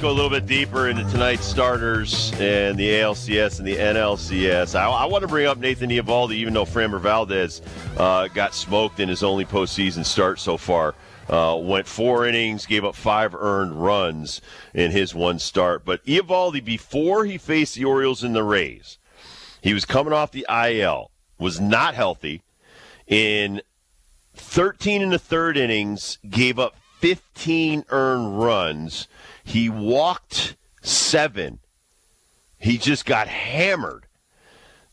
go a little bit deeper into tonight's starters and the ALCS and the NLCS. I want to bring up Nathan Eovaldi, even though Framber Valdez got smoked in his only postseason start so far. Went 4 innings, gave up 5 earned runs in his one start. But Eovaldi, before he faced the Orioles and the Rays, he was coming off the IL, was not healthy. In 13 and a third innings, gave up 15 earned runs. He walked 7. He just got hammered.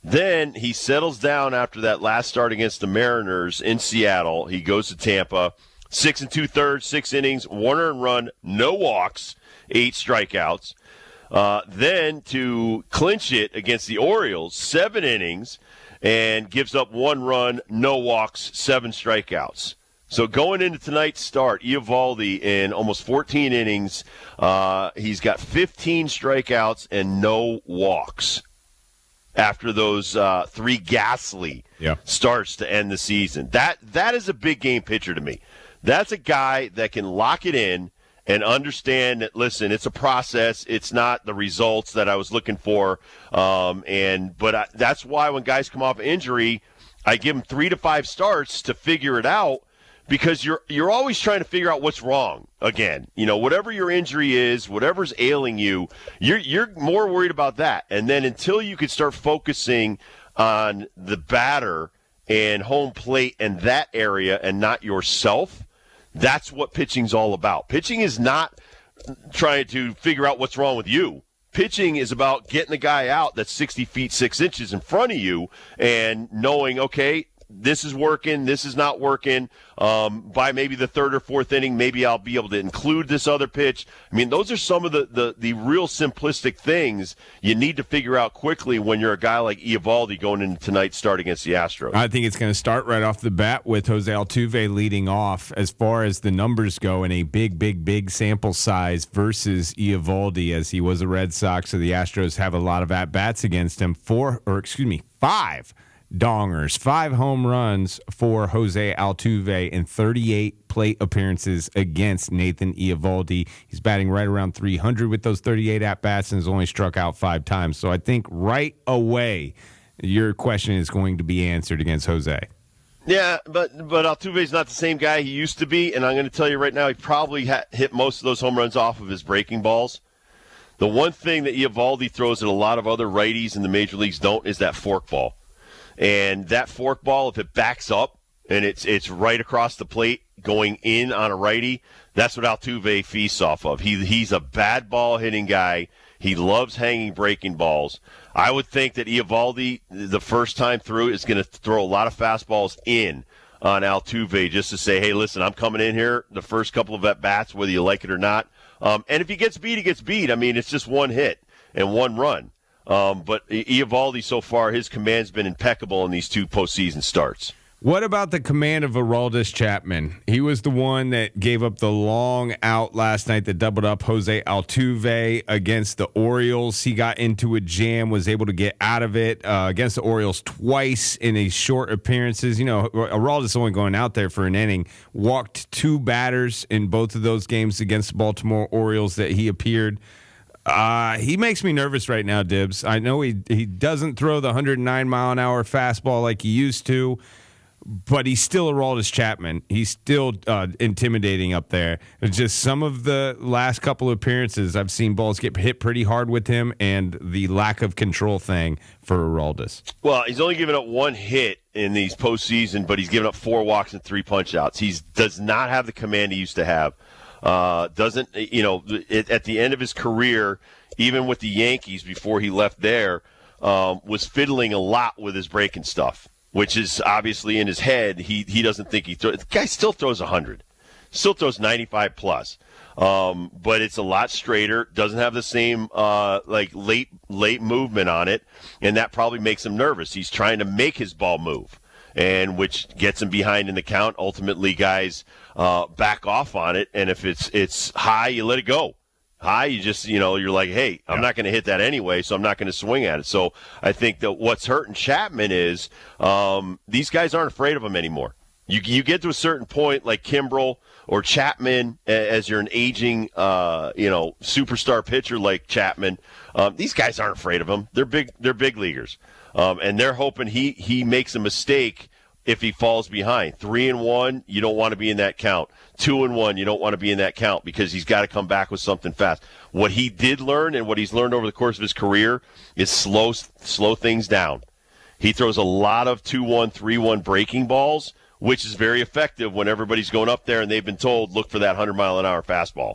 Then he settles down after that last start against the Mariners in Seattle. He goes to Tampa. 6 2/3, 6 innings, 1 earned run, no walks, 8 strikeouts. Then to clinch it against the Orioles, 7 innings, and gives up 1 run, no walks, 7 strikeouts. So going into tonight's start, Eovaldi in almost 14 innings, he's got 15 strikeouts and no walks after those 3 ghastly starts to end the season. That is a big game pitcher to me. That's a guy that can lock it in and understand that, listen, it's a process. It's not the results that I was looking for. That's why when guys come off injury, I give them 3 to 5 starts to figure it out, because you're always trying to figure out what's wrong again. You know, whatever your injury is, whatever's ailing you, you're more worried about that. And then until you can start focusing on the batter and home plate and that area and not yourself, that's what pitching's all about. Pitching is not trying to figure out what's wrong with you. Pitching is about getting the guy out that's 60 feet 6 inches in front of you and knowing, okay, this is working, this is not working. By maybe the 3rd or 4th inning, maybe I'll be able to include this other pitch. I mean, those are some of the real simplistic things you need to figure out quickly when you're a guy like Eovaldi going into tonight's start against the Astros. I think it's going to start right off the bat with Jose Altuve leading off as far as the numbers go in a big sample size versus Eovaldi, as he was a Red Sox, so the Astros have a lot of at-bats against him. 5 dongers, 5 home runs for Jose Altuve in 38 plate appearances against Nathan Eovaldi. He's batting right around 300 with those 38 at-bats and has only struck out 5 times. So I think right away your question is going to be answered against Jose. Yeah, but Altuve's not the same guy he used to be, and I'm going to tell you right now, he probably hit most of those home runs off of his breaking balls. The one thing that Eovaldi throws that a lot of other righties in the major leagues don't is that fork ball. And that fork ball, if it backs up and it's right across the plate going in on a righty, that's what Altuve feasts off of. He's a bad ball hitting guy. He loves hanging breaking balls. I would think that Eovaldi, the first time through, is going to throw a lot of fastballs in on Altuve just to say, hey, listen, I'm coming in here the first couple of at-bats, whether you like it or not. And if he gets beat, he gets beat. I mean, it's just 1 hit and 1 run. But Eovaldi, so far, his command's been impeccable in these 2 postseason starts. What about the command of Aroldis Chapman? He was the one that gave up the long out last night that doubled up Jose Altuve against the Orioles. He got into a jam, was able to get out of it against the Orioles twice in his short appearances. You know, Aroldis only going out there for an inning, walked 2 batters in both of those games against the Baltimore Orioles that he appeared. He makes me nervous right now, Dibs. I know he doesn't throw the 109-mile-an-hour fastball like he used to, but he's still Aroldis Chapman. He's still intimidating up there. It's just some of the last couple of appearances, I've seen balls get hit pretty hard with him, and the lack of control thing for Aroldis. Well, he's only given up 1 hit in these postseason, but he's given up 4 walks and 3 punch-outs. He does not have the command he used to have. At the end of his career, even with the Yankees before he left there, was fiddling a lot with his breaking stuff, which is obviously in his head. He doesn't think he throws. The guy still throws 100, still throws 95 plus, but it's a lot straighter. Doesn't have the same late movement on it, and that probably makes him nervous. He's trying to make his ball move, and which gets him behind in the count. Ultimately, guys back off on it, and if it's high, you let it go. High, you just, you're like, hey, I'm not going to hit that anyway, so I'm not going to swing at it. So I think that what's hurting Chapman is these guys aren't afraid of him anymore. You get to a certain point, like Kimbrel or Chapman, as you're an aging, superstar pitcher like Chapman. These guys aren't afraid of him. They're big leaguers, and they're hoping he makes a mistake if he falls behind. 3-1, you don't want to be in that count. 2-1, you don't want to be in that count because he's got to come back with something fast. What he did learn and what he's learned over the course of his career is slow things down. He throws a lot of 2-1, 3-1 breaking balls, which is very effective when everybody's going up there and they've been told, look for that 100-mile-an-hour fastball.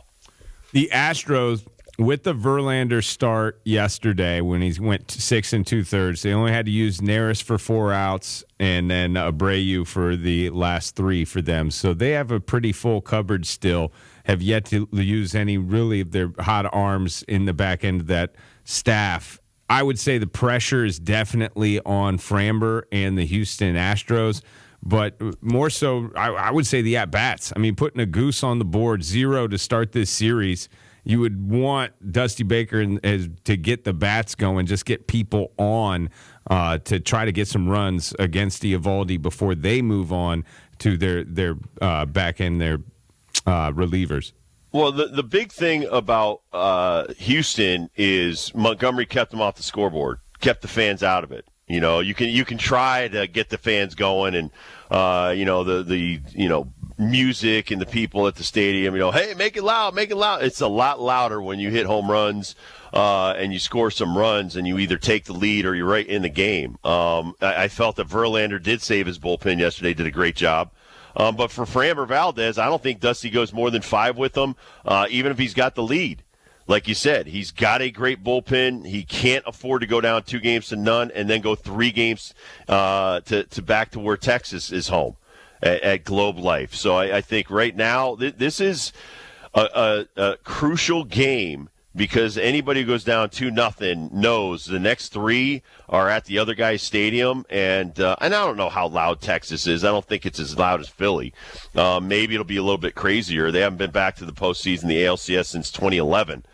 The Astros, with the Verlander start yesterday when he went 6 2/3, they only had to use Neris for 4 outs and then Abreu for the last 3 for them. So they have a pretty full cupboard still, have yet to use any really of their hot arms in the back end of that staff. I would say the pressure is definitely on Framber and the Houston Astros, but more so, I would say the at-bats. I mean, putting a goose on the board, 0 to start this series, you would want Dusty Baker to get the bats going, just get people on to try to get some runs against Eovaldi before they move on to their back end, their relievers. Well, the big thing about Houston is Montgomery kept them off the scoreboard, kept the fans out of it. You know, you can try to get the fans going, and the music and the people at the stadium. Hey, make it loud, make it loud. It's a lot louder when you hit home runs and you score some runs, and you either take the lead or you're right in the game. I felt that Verlander did save his bullpen yesterday, did a great job. But for Framber Valdez, I don't think Dusty goes more than 5 with him, even if he's got the lead. Like you said, he's got a great bullpen. He can't afford to go down 2-0 and then go 3 games to back to where Texas is home at Globe Life. So I think right now this is a crucial game because anybody who goes down 2-0 knows the next 3 are at the other guy's stadium. And I don't know how loud Texas is. I don't think it's as loud as Philly. Maybe it'll be a little bit crazier. They haven't been back to the postseason, the ALCS, since 2011.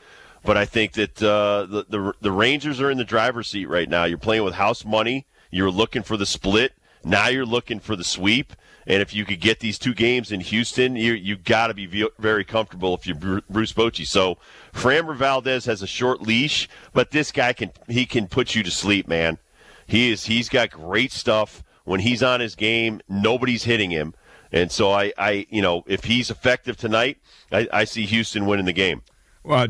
But I think that the Rangers are in the driver's seat right now. You're playing with house money. You're looking for the split. Now you're looking for the sweep. And if you could get these 2 games in Houston, you got to be very comfortable if you're Bruce Bochy. So Framber Valdez has a short leash, but this guy can put you to sleep, man. He's got great stuff. When he's on his game, nobody's hitting him. And so if he's effective tonight, I see Houston winning the game.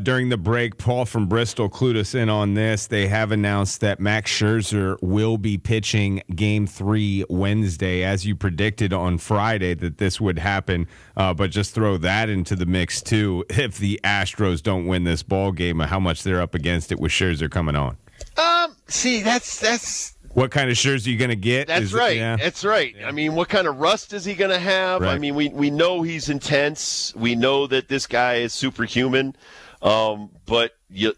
During the break, Paul from Bristol clued us in on this. They have announced that Max Scherzer will be pitching Game 3 Wednesday, as you predicted on Friday that this would happen. But just throw that into the mix, too, if the Astros don't win this ball game, how much they're up against it with Scherzer coming on. See, that's what kind of Scherzer are you going to get? That's right. That's right. Yeah. I mean, what kind of rust is he going to have? Right. I mean, we know he's intense. We know that this guy is superhuman. But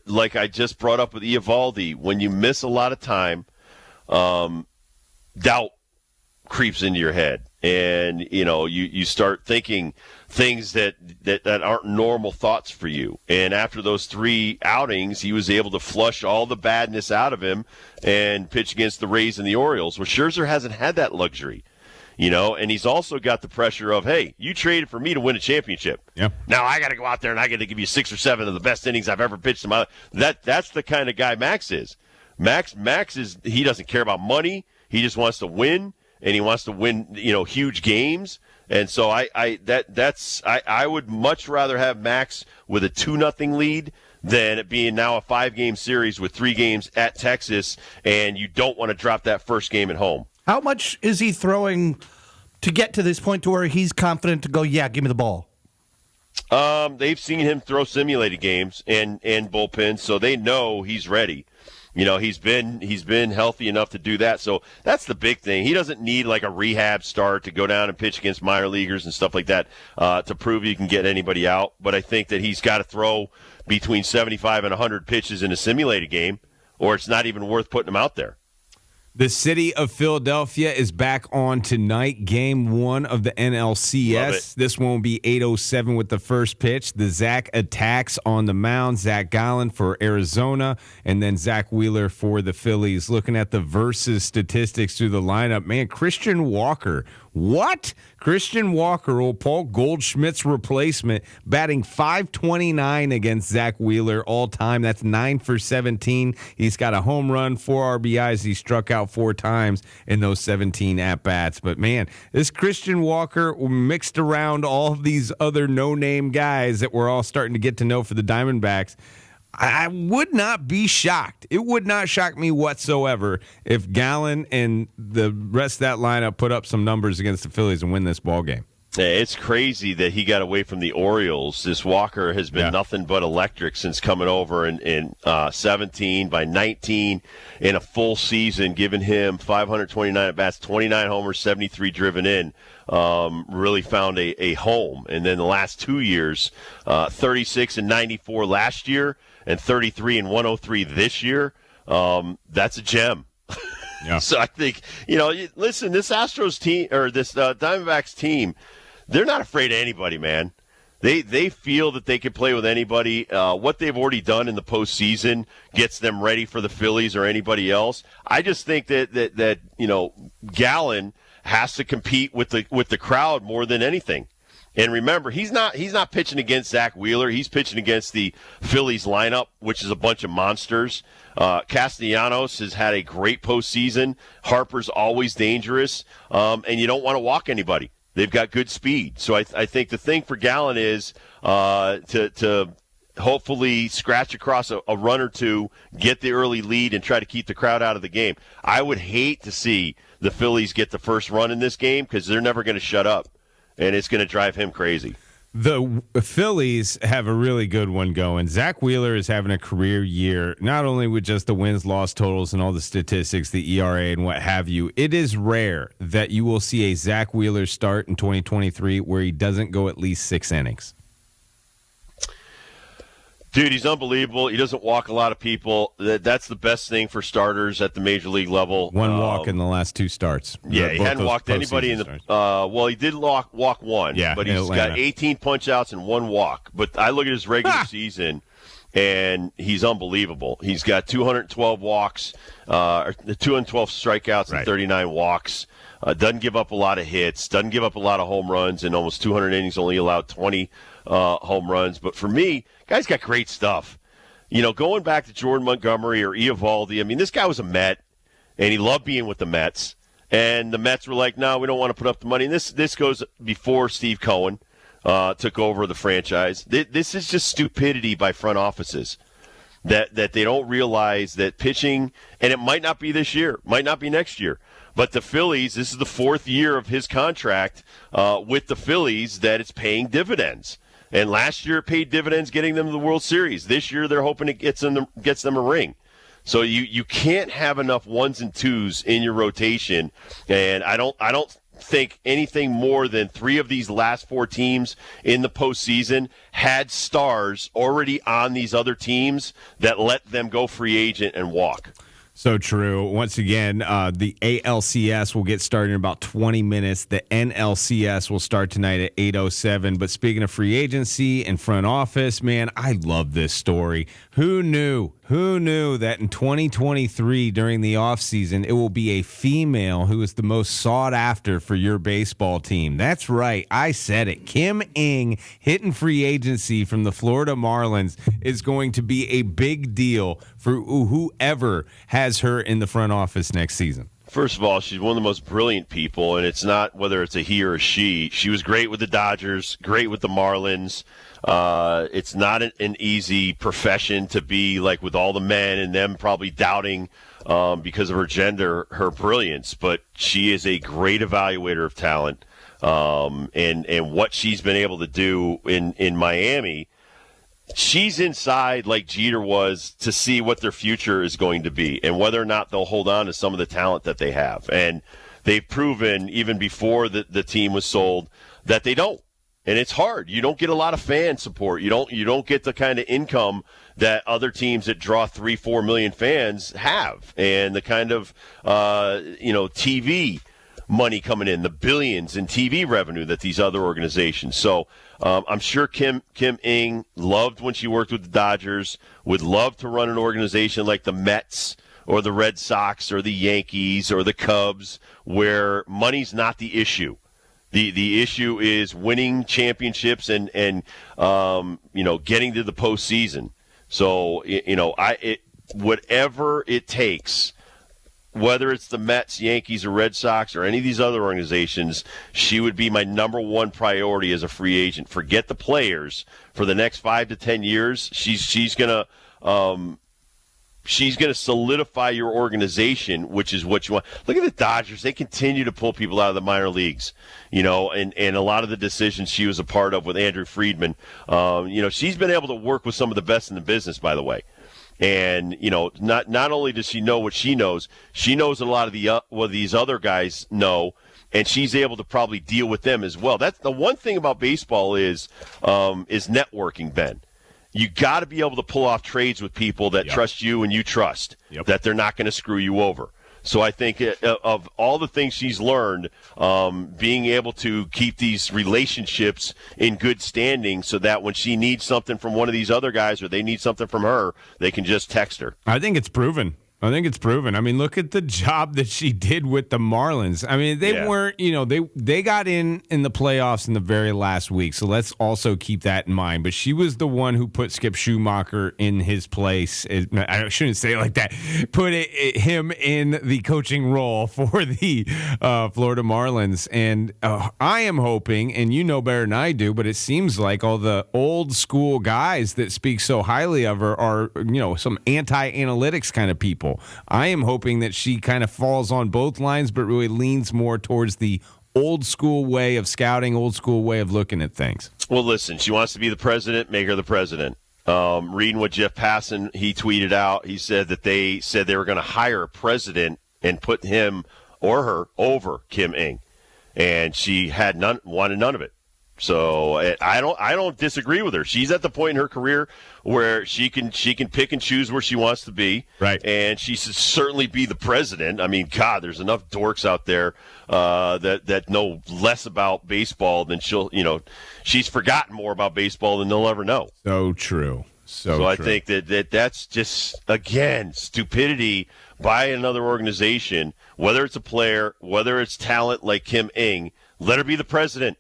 like I just brought up with Eovaldi, when you miss a lot of time, doubt creeps into your head, and you start thinking things that aren't normal thoughts for you. And after those 3 outings, he was able to flush all the badness out of him and pitch against the Rays and the Orioles. Well, Scherzer hasn't had that luxury. And he's also got the pressure of, hey, you traded for me to win a championship. Yeah. Now I got to go out there and I got to give you 6 or 7 of the best innings I've ever pitched in my life. That's the kind of guy Max is. Max is, he doesn't care about money. He just wants to win, and he wants to win, huge games. And so I would much rather have Max with a 2-0 lead than it being now a 5-game series with 3 games at Texas, and you don't want to drop that first game at home. How much is he throwing to get to this point to where he's confident to go, yeah, give me the ball? They've seen him throw simulated games and bullpens, so they know he's ready. He's been healthy enough to do that. So that's the big thing. He doesn't need like a rehab start to go down and pitch against minor leaguers and stuff like that to prove he can get anybody out. But I think that he's got to throw between 75 and 100 pitches in a simulated game, or it's not even worth putting him out there. The city of Philadelphia is back on tonight, Game 1 of the NLCS. This one will be 8:07 with the first pitch. The Zach attacks on the mound. Zach Gallen for Arizona, and then Zach Wheeler for the Phillies. Looking at the versus statistics through the lineup, man, Christian Walker What? Christian Walker, old Paul Goldschmidt's replacement, batting .529 against Zach Wheeler all time. That's 9 for 17. He's got a home run, 4 RBIs. He struck out 4 times in those 17 at-bats. But, man, this Christian Walker mixed around all of these other no-name guys that we're all starting to get to know for the Diamondbacks. I would not be shocked. It would not shock me whatsoever if Gallen and the rest of that lineup put up some numbers against the Phillies and win this ball game. Yeah, it's crazy that he got away from the Orioles. This Walker has been nothing but electric since coming over in 17, by 19 in a full season, giving him 529 at-bats, 29 homers, 73 driven in. Really found a home. And then the last 2 years, 36 and 94 last year, and 33 and 103 this year. That's a gem. Yeah. So I think, listen, this Astros team, or this Diamondbacks team, they're not afraid of anybody, man. They feel that they can play with anybody. What they've already done in the postseason gets them ready for the Phillies or anybody else. I just think that Gallen has to compete with the crowd more than anything. And remember, he's not pitching against Zach Wheeler. He's pitching against the Phillies lineup, which is a bunch of monsters. Castellanos has had a great postseason. Harper's always dangerous, and you don't want to walk anybody. They've got good speed. So I think the thing for Gallen is to hopefully scratch across a run or two, get the early lead, and try to keep the crowd out of the game. I would hate to see the Phillies get the first run in this game because they're never going to shut up. And it's going to drive him crazy. The Phillies have a really good one going. Zach Wheeler is having a career year, not only with just the wins-loss totals and all the statistics, the ERA and what have you. It is rare that you will see a Zach Wheeler start in 2023 where he doesn't go at least 6 innings. Dude, he's unbelievable. He doesn't walk a lot of people. That's the best thing for starters at the major league level. One walk in the last 2 starts. Yeah, he hadn't walked anybody in the well, he did walk one, but he's got 18 punch-outs and 1 walk. But I look at his regular season, and he's unbelievable. He's got 212 walks, 212 strikeouts, and 39 walks. Doesn't give up a lot of hits, doesn't give up a lot of home runs, and almost 200 innings, only allowed 20 home runs. But for me, guy's got great stuff. Going back to Jordan Montgomery or Eovaldi, I mean, this guy was a Met, and he loved being with the Mets. And the Mets were like, no, we don't want to put up the money. And this goes before Steve Cohen took over the franchise. This is just stupidity by front offices that they don't realize that pitching, and it might not be this year, might not be next year, but the Phillies, this is the 4th year of his contract with the Phillies that it's paying dividends. And last year it paid dividends getting them to the World Series. This year they're hoping it gets them a ring. So you can't have enough 1s and 2s in your rotation. And I don't think anything more than 3 of these last 4 teams in the postseason had stars already on these other teams that let them go free agent and walk. So true. Once again, the ALCS will get started in about 20 minutes. The NLCS will start tonight at 8:07. But speaking of free agency and front office, man, I love this story. Who knew that in 2023 during the offseason, it will be a female who is the most sought after for your baseball team? That's right. I said it. Kim Ng hitting free agency from the Florida Marlins is going to be a big deal for whoever has her in the front office next season. First of all, she's one of the most brilliant people, and it's not whether it's a he or a she. She was great with the Dodgers, great with the Marlins. It's not an easy profession to be like with all the men and them probably doubting because of her gender, her brilliance. But she is a great evaluator of talent, and what she's been able to do in Miami. She's inside like Jeter was to see what their future is going to be and whether or not they'll hold on to some of the talent that they have. And they've proven even before the team was sold that they don't. And it's hard. You don't get a lot of fan support. You don't get the kind of income that other teams that draw 3-4 million fans have, and the kind of TV money coming in, the billions in TV revenue that these other organizations. So I'm sure Kim Ng loved when she worked with the Dodgers, would love to run an organization like the Mets or the Red Sox or the Yankees or the Cubs, where money's not the issue. The issue is winning championships and getting to the postseason. So whatever it takes, whether it's the Mets, Yankees, or Red Sox, or any of these other organizations, she would be my number one priority as a free agent. Forget the players. For the next 5 to 10 years, she's gonna solidify your organization, which is what you want. Look at the Dodgers; they continue to pull people out of the minor leagues, and a lot of the decisions she was a part of with Andrew Friedman. She's been able to work with some of the best in the business, by the way. And not only does she know what she knows a lot of what these other guys know, and she's able to probably deal with them as well. That's the one thing about baseball is networking, Ben. You got to be able to pull off trades with people that trust you and you trust that they're not going to screw you over. So I think of all the things she's learned, being able to keep these relationships in good standing so that when she needs something from one of these other guys or they need something from her, they can just text her. I think it's proven. I mean, look at the job that she did with the Marlins. I mean, they weren't, they got in the playoffs in the very last week. So let's also keep that in mind. But she was the one who put Skip Schumacher in his place. I shouldn't say it like that. Put him in the coaching role for the Florida Marlins. And I am hoping, and you know better than I do, but it seems like all the old school guys that speak so highly of her are, some anti-analytics kind of people. I am hoping that she kind of falls on both lines, but really leans more towards the old school way of scouting, old school way of looking at things. Well, listen, she wants to be the president, make her the president. Reading what Jeff Passan, he tweeted out, he said that they said they were going to hire a president and put him or her over Kim Ng. And she wanted none of it. So I don't disagree with her. She's at the point in her career where she can pick and choose where she wants to be, right? And she should certainly be the president. I mean, God, there's enough dorks out there that know less about baseball than she's forgotten more about baseball than they'll ever know. So true. So I think that's just, again, stupidity by another organization. Whether it's a player, whether it's talent like Kim Ng, let her be the president.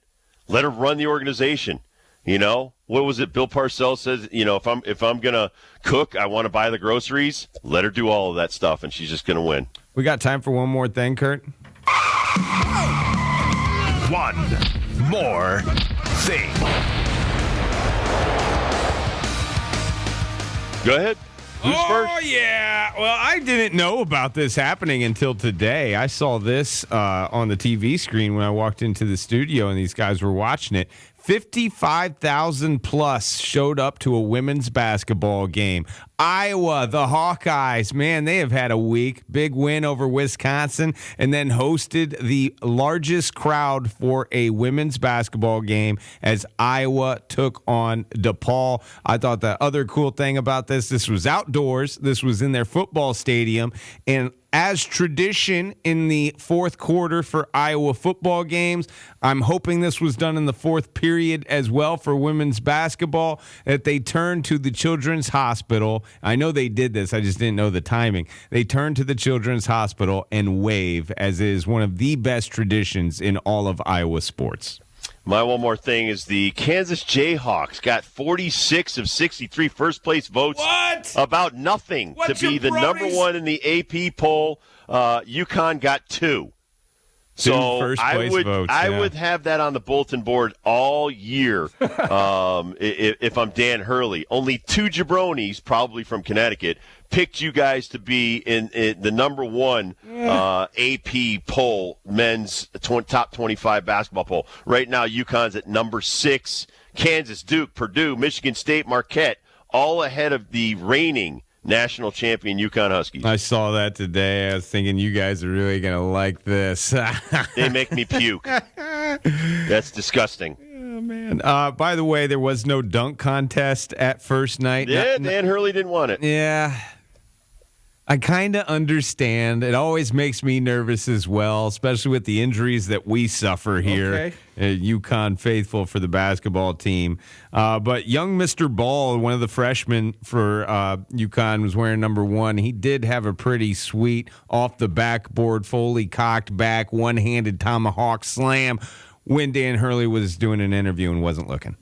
Let her run the organization. What was it? Bill Parcells says, if I'm gonna cook, I want to buy the groceries. Let her do all of that stuff, and she's just gonna win. We got time for one more thing, Kurt. One more thing. Go ahead. Who's first? Oh, yeah. Well, I didn't know about this happening until today. I saw this on the TV screen when I walked into the studio and these guys were watching it. 55,000 plus showed up to a women's basketball game. Iowa, the Hawkeyes, man, they have had a week. Big win over Wisconsin, and then hosted the largest crowd for a women's basketball game as Iowa took on DePaul. I thought the other cool thing about this was outdoors. This was in their football stadium, and as tradition in the fourth quarter for Iowa football games, I'm hoping this was done in the fourth period as well for women's basketball, that they turned to the Children's Hospital. I know they did this. I just didn't know the timing. They turned to the Children's Hospital and wave, as is one of the best traditions in all of Iowa sports. My one more thing is the Kansas Jayhawks got 46 of 63 first-place votes. What? About nothing to be the number one in the AP poll. UConn got 2. So I would have that on the bulletin board all year if I'm Dan Hurley. Only 2 jabronis, probably from Connecticut, picked you guys to be in the number one AP poll, men's top 25 basketball poll. Right now, UConn's at number 6. Kansas, Duke, Purdue, Michigan State, Marquette, all ahead of the reigning national champion UConn Huskies. I saw that today. I was thinking you guys are really going to like this. They make me puke. That's disgusting. Oh, man. By the way, there was no dunk contest at first night. Yeah, Dan Hurley didn't want it. Yeah. I kind of understand. It always makes me nervous as well, especially with the injuries that we suffer here at UConn faithful for the basketball team. But young Mr. Ball, one of the freshmen for UConn, was wearing number 1. He did have a pretty sweet off the backboard, fully cocked back, one-handed tomahawk slam. when Dan Hurley was doing an interview and wasn't looking.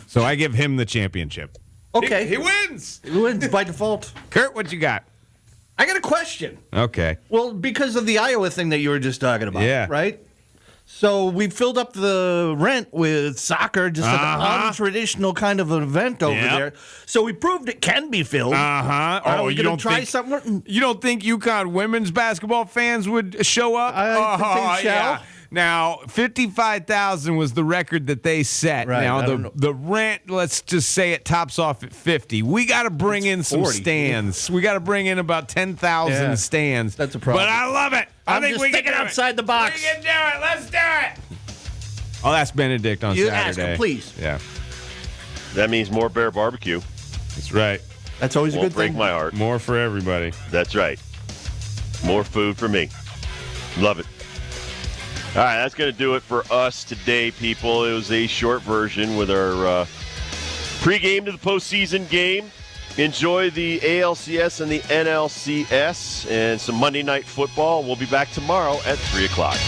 So I give him the championship. Okay. He wins. He wins by default. Kurt, what you got? I got a question. Okay. Well, because of the Iowa thing that you were just talking about, Yeah. right? So we filled up the rent with soccer, just an untraditional kind of an event over Yep. there. So we proved it can be filled. Uh-huh. Are Oh, we you going don't to try think something? you don't think UConn women's basketball fans would show up? I think they shall. Now, 55,000 was the record that they set. Right, Now I don't know. the rent, let's just say it tops off at 50. We got to bring in some 40. stands. We got to bring in about 10,000 Yeah, stands. that's a problem. But I love it. I I'm think just we can thinking do outside it. the box. We can do it. Let's do it. I'll ask Benedict on You Saturday. ask him, please. Yeah, That means more bear barbecue. that's right. That's always a Won't good break thing. my heart. More for everybody. That's right. More food for me. Love it. All right, that's going to do it for us today, people. It was a short version with our pregame to the postseason game. Enjoy the ALCS and the NLCS and some Monday Night Football. We'll be back tomorrow at 3 o'clock.